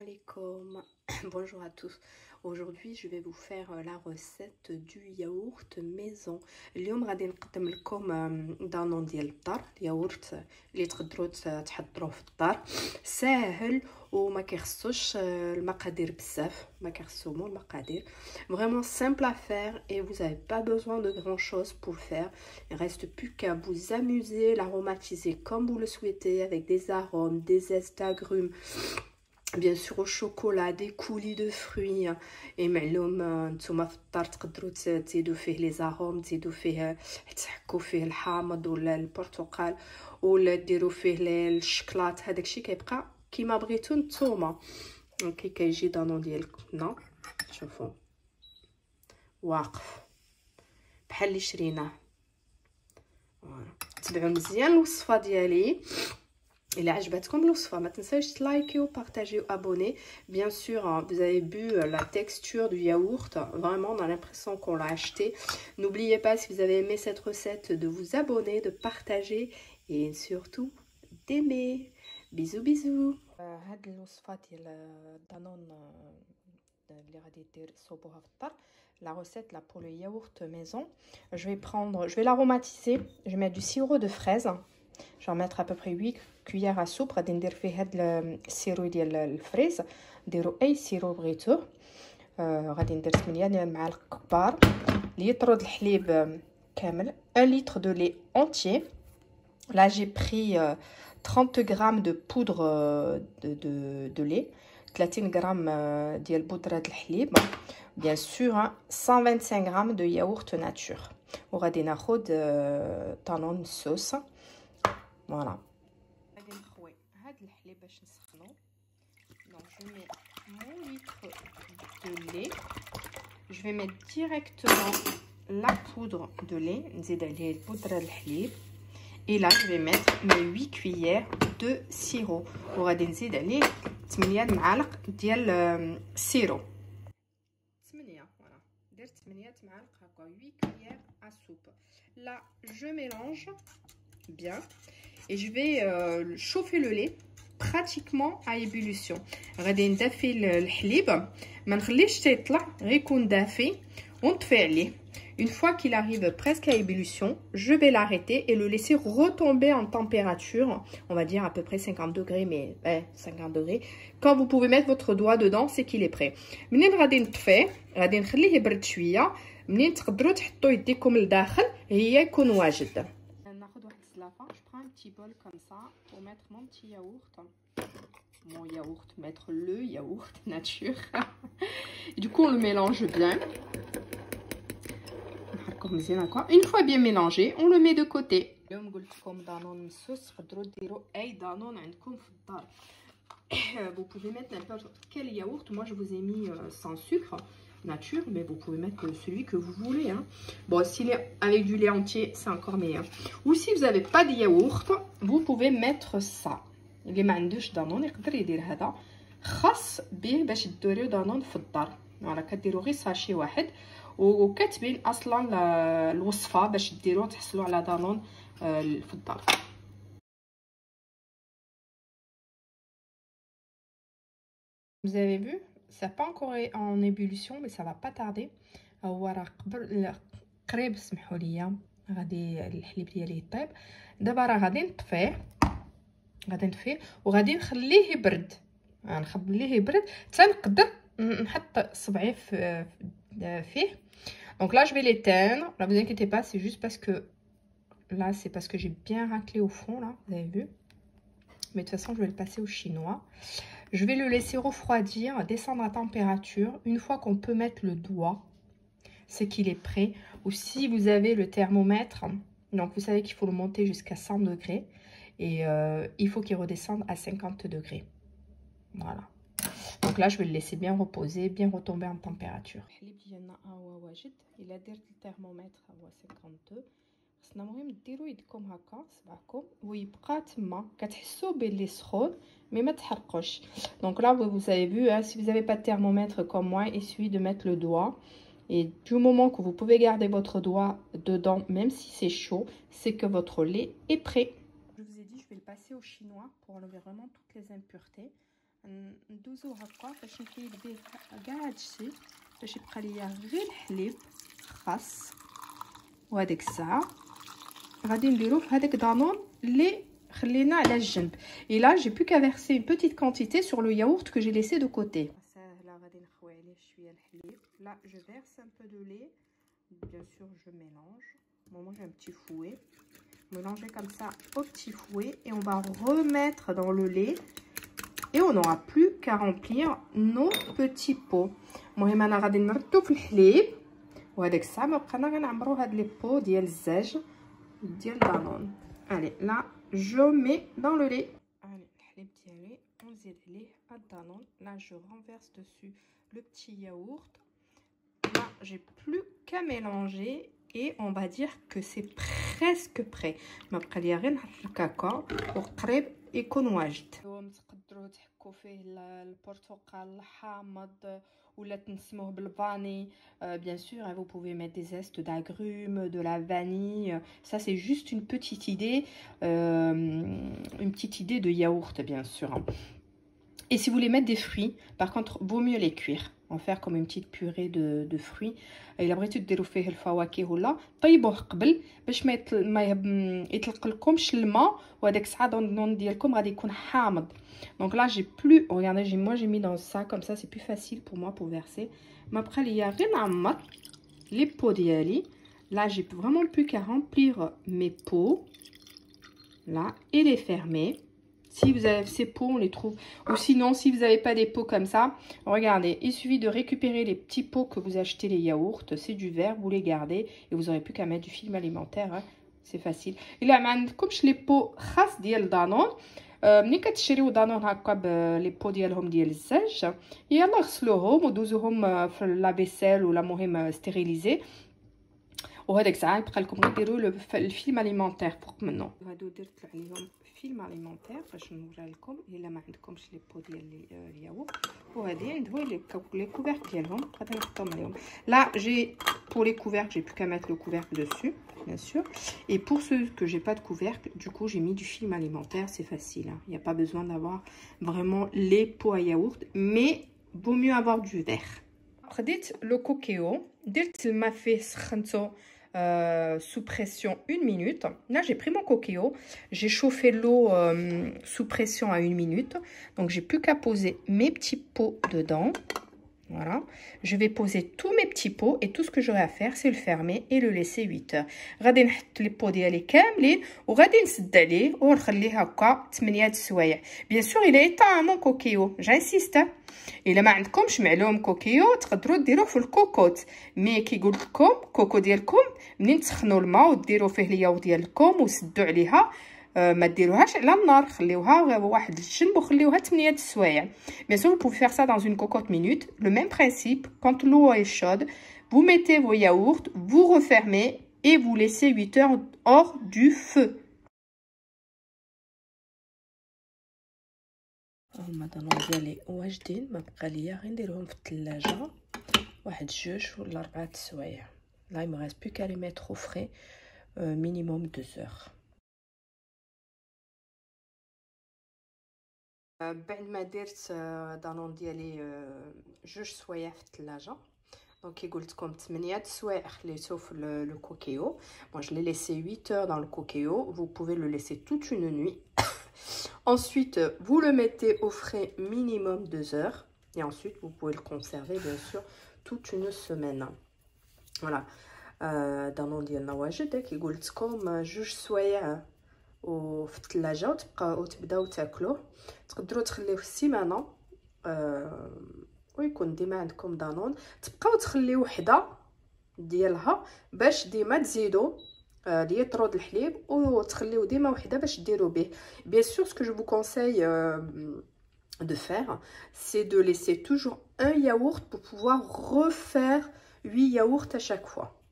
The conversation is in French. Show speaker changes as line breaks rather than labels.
Alaikum. Bonjour à tous. Aujourd'hui je vais vous faire la recette du yaourt maison. اليوم غادي نقدم لكم دانون ديال الدار، الياورت اللي تقدروا تحضروه في الدار، ساهل وما كيخصوش المقادير بزاف، ما كيخصهمو المقادير. Vraiment simple à faire et vous n'avez pas besoin de grand chose pour le faire. Il reste plus qu'à vous amuser, l'aromatiser comme vous le souhaitez avec des arômes, des zestes d'agrumes, bien sûr au chocolat, des coulis de fruits. et معلوم نتوما في الدار تقدروا تزيدوا فيه لي زاروم، تزيدوا فيه تحكوا فيه الحامض ولا البرتقال ولا ديروا فيه الشكلاط، هذاك الشيء كيبقى كيما بغيتو نتوما. كي كيجي دانون ديالنا شوفوا واقف بحال اللي شريناه. تبعوا مزيان الوصفه ديالي. Il a عجبتكم الوصفه ما تنساوش تلايكي وبارطاجي وابوني. Bien sûr, hein, vous avez vu la texture du yaourt, vraiment on a l'impression qu'on l'a acheté. N'oubliez pas, si vous avez aimé cette recette, de vous abonner, de partager et surtout d'aimer. Bisous bisous. هاد الوصفه ديال دانون اللي غادي تصوبوها في الدار، la recette là pour le yaourt maison. Je vais l'aromatiser. Je vais mettre du sirop de fraise. Je vais en mettre à peu près 8 cuillères à soupe. غادي ندير فيه هاد السيرو ديال الفريز، ديروا اي سيرو بغيتوه. غادي ندير 8 معالق كبار لتر د الحليب كامل، 1 litre de lait entier. Là j'ai pris 30 grammes de poudre de lait، 30 grammes ديال بودره الحليب، bien sûr 125 grammes de yaourt nature. وغادي ناخذ طانون صوص. Voilà. غادي نخوي هاد الحليب باش نسخنو. Donc je mets mon litre de lait. Je vais mettre directement la poudre de lait. نزيد عليه البودره الحليب. Et là je vais mettre mes 8 cuillères de sirop. وغادي نزيد عليه 8 معالق ديال sirop. 8 voilà. درت 8 معالق هكا 8 cuillères à soupe. Là je mélange bien et je vais chauffer le lait pratiquement à ébullition. غادي ندافي الحليب، ما نخليش تيطلع، غير يكون دافي ونطفي عليه. Une fois qu'il arrive presque à ébullition, je vais l'arrêter et le laisser retomber en température, on va dire à peu près 50 degrés, mais 50 degrés. Quand vous pouvez mettre votre doigt dedans, c'est qu'il est prêt. منين غادي نطفيه غادي نخليه يبرد شويه، منين تقدروا تحطوا يديكم لداخل هي يكون واجد. Je prends un petit bol comme ça pour mettre mon petit yaourt. Mon yaourt, mettre le yaourt nature. Et du coup, on le mélange bien. Une fois bien mélangé, on le met de côté. Vous pouvez mettre n'importe quel yaourt. Moi, je vous ai mis sans sucre nature, mais vous pouvez mettre celui que vous voulez, hein. Bon, s'il est avec du lait entier, c'est encore meilleur. Ou si vous n'avez pas de yaourt, vous pouvez mettre ça. اللي ما عندوش دانون يقدر يدير هذا، خاص به باش تديروا دانون في الدار. فوالا كديروا غير ساشي واحد وكتبين اصلا الوصفه باش ديروا تحصلوا على دانون في الدار. Vous avez vu, ça n'est pas encore en ébullition, mais ça va pas tarder. هو راه قريب، سمحوا لي غادي الحليب ديالي يطيب. دابا راه غادي نطفيه وغادي نخليه يبرد. نخليه يبرد حتى نقدر نحط صبعي فيه. Donc là je vais l'éteindre. Là vous inquiétez pas, c'est juste parce que là c'est parce que j'ai bien raclé au fond là, vous avez vu. Mais de toute façon je vais le passer au chinois. Je vais le laisser refroidir, descendre à température. Une fois qu'on peut mettre le doigt, c'est qu'il est prêt. Ou si vous avez le thermomètre, donc vous savez qu'il faut le monter jusqu'à 100 degrés. Et il faut qu'il redescende à 50 degrés. Voilà. Donc là, je vais le laisser bien reposer, bien retomber en température. Il a dit le thermomètre à 52. خصنا مهم ديروا يدكم هكا صباعكم ويبقى تما كتحسوا باللي سخون مي ما تحرقوش. Donc là vous avez vu, hein, si vous n'avez pas de thermomètre comme moi, il suffit de mettre le doigt. Et du moment que vous pouvez garder votre doigt dedans, même si c'est chaud, c'est que votre lait est prêt. Je vous ai dit, je vais le passer au chinois pour enlever vraiment toutes les impuretés. ندوزو هكا باش نحيد به كاع هادشي باش يبقى ليا غير الحليب خاص. وهاديك الساعه غادي نديرو في هذاك دانون اللي خلينا على الجنب. Et là j'ai plus qu'à verser une petite quantité sur le yaourt que j'ai laissé de côté. ساهله غادي نخوي عليه شويه الحليب. Là je verse un peu de lait, bien sûr je mélange. Moi j'ai un petit fouet, mélanger comme ça au petit fouet et on va remettre dans le lait et on n'aura plus qu'à remplir nos petits pots. المهم انا غادي نردو في الحليب وهذاك الساعه ما بقينا غنعمرو هاد لي بو ديال الزاج ديال دانون. Allez, là, je mets dans le lait. Allez, الحليب ديالي ونزيد عليه الدانون. Là, je renverse dessus le petit yaourt. Là, j'ai plus qu'à mélanger et on va dire que c'est presque prêt. ما بقى ليا غير نحرك هكا وقريب يكون واجد. تقدروا تحكوا فيه البرتقال الحامض ولا تنسموه بالفاني. Bien sûr, vous pouvez mettre des zestes d'agrumes, de la vanille. Ça, c'est juste une petite idée de yaourt, bien sûr. Et si vous voulez mettre des fruits, par contre, vaut mieux les cuire. En faire comme une petite purée de fruits. إلا بغيتو ديروا فيه الفواكه ولا طيبوه قبل باش ما يطلق لكمش الماء وهذاك الساعه الدون ديالكم غادي يكون حامض. Donc là j'ai plus, regardez, moi j'ai mis dans ça comme ça, c'est plus facile pour moi pour verser. ما بقى ليا غير نعمر les pots ديالي. Là j'ai vraiment plus qu'à remplir mes pots là et les fermer. Si vous avez ces pots, on les trouve. Ou sinon, si vous n'avez pas des pots comme ça, regardez, il suffit de récupérer les petits pots que vous achetez, les yaourts. C'est du verre, vous les gardez et vous n'aurez plus qu'à mettre du film alimentaire. Hein. C'est facile. Et là, comme je les pots khas ديال دانون. ملي كتشريو دانون هكا لي بو ديالهم ديال الزاج يلا غسلوهم ودوزوهم في لافيسيل ولا مهم ستيريليزي. وهذاك الساعه يبقى لكم غير ديروا الفيلم اليمونتير فوق منه. هادو درت عليهم فيلم اليمونتير باش نوريها لكم الا ما عندكمش لي بو ديال الياغورت. وهادي عندهم لي couvercles ديالهم غادي نحطهم عليهم. Là j'ai pour les couvercles, j'ai plus qu'à mettre le couvercle dessus, bien sûr. Et pour ceux que j'ai pas de couvercle, du coup j'ai mis du film alimentaire, c'est facile. Il n'y a pas besoin d'avoir vraiment les pots à yaourt, mais vaut mieux avoir du verre. خديت le coqueo, درت الماء فيه سخنته sous pression 1 minute. Là j'ai pris mon coqueo, j'ai chauffé l'eau sous pression à 1 minute. Donc j'ai plus qu'à poser mes petits pots dedans. Voilà, je vais poser tous mes petits pots et tout ce que j'aurai à faire c'est le fermer et le laisser 8 heures. غادي نحط لي بو ديالي كاملين وغادي نسد عليه ونخليه هكا 8 سوايع. Bien sûr il est éteint mon coqueo, j'insiste. الا ما عندكمش معلوم كوكيو تقدروا ديروه في الكوكوت. مي كي قلت لكم كوكو ديالكم منين تسخنوا الماء وديروا فيه الياو ديالكم وسدوا عليها ما ديروهاش على النار، خليوها واحد الجنب وخليوها 8 سوايع. Bien sûr, vous pouvez faire ça dans une cocotte minute. Le même principe, quand l'eau est chaude, vous mettez vos yaourts, vous refermez et vous laissez 8 heures hors du feu. هما دانون ديالي واجدين، ما بقى ليا غير نديرهم في الثلاجه واحد 2 ولا 4 سوايع. Là il me reste plus qu'à les mettre au frais minimum 2 heures. بعد ما درت دانون ديالي 2 سوايع في الثلاجه، دونك كي قلت لكم 8 سوايع خليته في لو كوكيو. Moi je l'ai laissé 8 heures dans le coqueo, vous pouvez le laisser toute une nuit. Ensuite vous le mettez au frais minimum 2 heures et ensuite vous pouvez le conserver bien sûr toute une semaine. Voilà, دانون ديالنا واجد كي قلت لكم 2 سوايع وفي الثلاجه وتبداو تاكلوه. تقدروا تخليوه السيمانه ويكون ديما عندكم دانون، تبقاو تخليو وحده ديالها باش ديما تزيدوا ليطرود الحليب وتخليو ديما وحده باش ديروا به. Bien sûr, ce que je vous conseille de faire, c'est de laisser toujours un yaourt pour pouvoir refaire 8 yaourts à chaque fois.